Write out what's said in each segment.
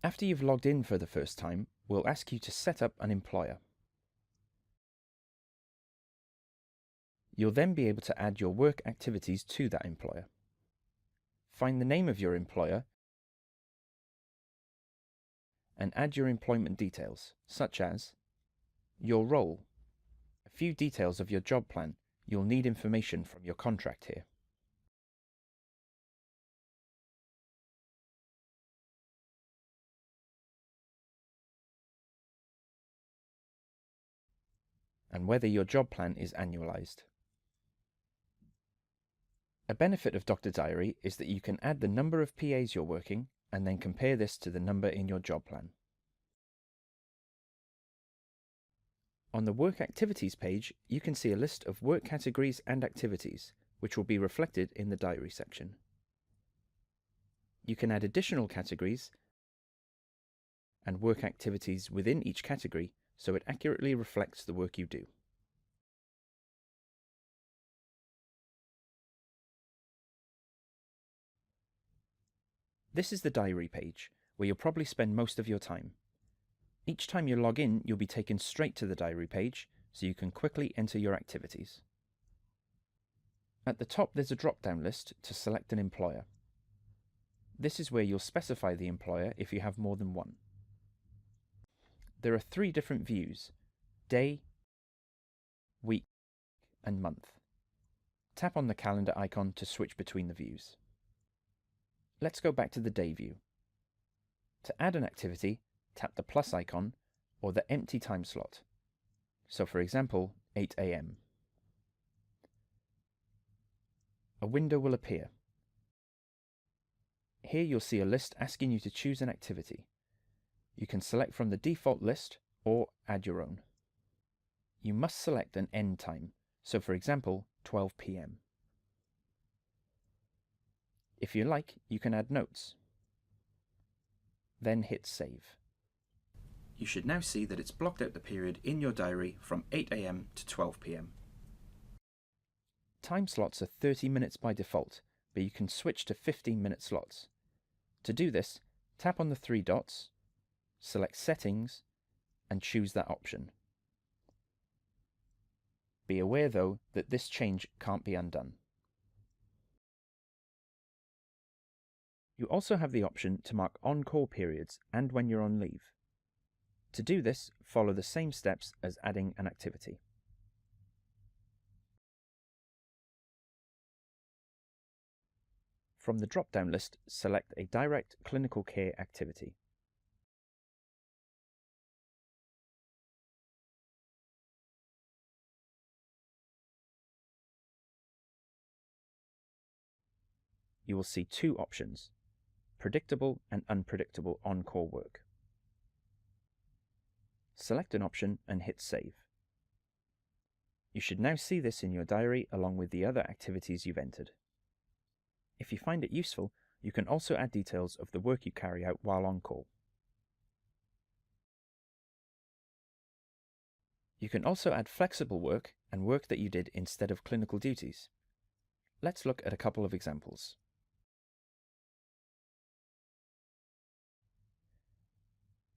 After you've logged in for the first time, we'll ask you to set up an employer. You'll then be able to add your work activities to that employer. Find the name of your employer and add your employment details, such as your role, a few details of your job plan. You'll need information from your contract here. And whether your job plan is annualized. A benefit of Dr. Diary is that you can add the number of PAs you're working and then compare this to the number in your job plan. On the Work Activities page, you can see a list of work categories and activities, which will be reflected in the Diary section. You can add additional categories and work activities within each category so it accurately reflects the work you do. This is the Diary page, where you'll probably spend most of your time. Each time you log in, you'll be taken straight to the Diary page, so you can quickly enter your activities. At the top, there's a drop-down list to select an employer. This is where you'll specify the employer if you have more than one. There are 3 different views: day, week, and month. Tap on the calendar icon to switch between the views. Let's go back to the day view. To add an activity, tap the plus icon or the empty time slot. So for example, 8 AM. A window will appear. Here you'll see a list asking you to choose an activity. You can select from the default list or add your own. You must select an end time, so for example, 12 PM. If you like, you can add notes. Then hit save. You should now see that it's blocked out the period in your diary from 8 AM to 12 PM. Time slots are 30 minutes by default, but you can switch to 15-minute slots. To do this, tap on the 3 dots, select Settings, and choose that option. Be aware though that this change can't be undone. You also have the option to mark Encore periods and when you're on leave. To do this, follow the same steps as adding an activity. From the drop-down list, select a direct clinical care activity. You will see 2 options: predictable and unpredictable on-call work. Select an option and hit save. You should now see this in your diary along with the other activities you've entered. If you find it useful, you can also add details of the work you carry out while on call. You can also add flexible work and work that you did instead of clinical duties. Let's look at a couple of examples.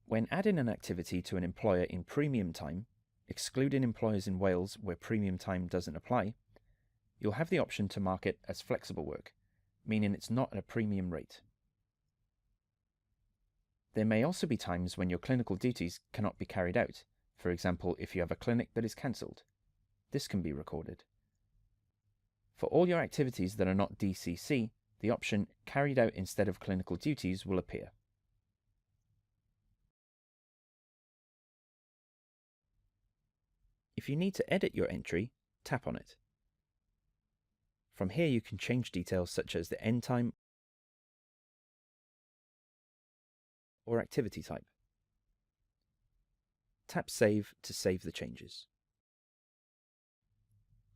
When adding an activity to an employer in premium time, excluding employers in Wales where premium time doesn't apply, you'll have the option to mark it as flexible work, meaning it's not at a premium rate. There may also be times when your clinical duties cannot be carried out, for example if you have a clinic that is cancelled. This can be recorded. For all your activities that are not DCC, the option carried out instead of clinical duties will appear. If you need to edit your entry, tap on it. From here you can change details such as the end time or activity type. Tap Save to save the changes.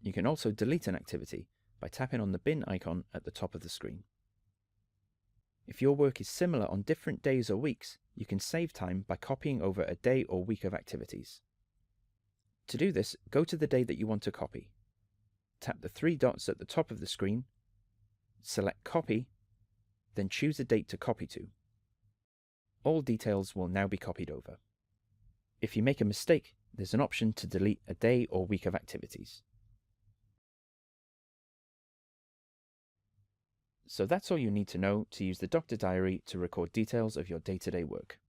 You can also delete an activity by tapping on the bin icon at the top of the screen. If your work is similar on different days or weeks, you can save time by copying over a day or week of activities. To do this, go to the day that you want to copy. Tap the 3 dots at the top of the screen, select Copy, then choose a date to copy to. All details will now be copied over. If you make a mistake, there's an option to delete a day or week of activities. So that's all you need to know to use the Doctor Diary to record details of your day-to-day work.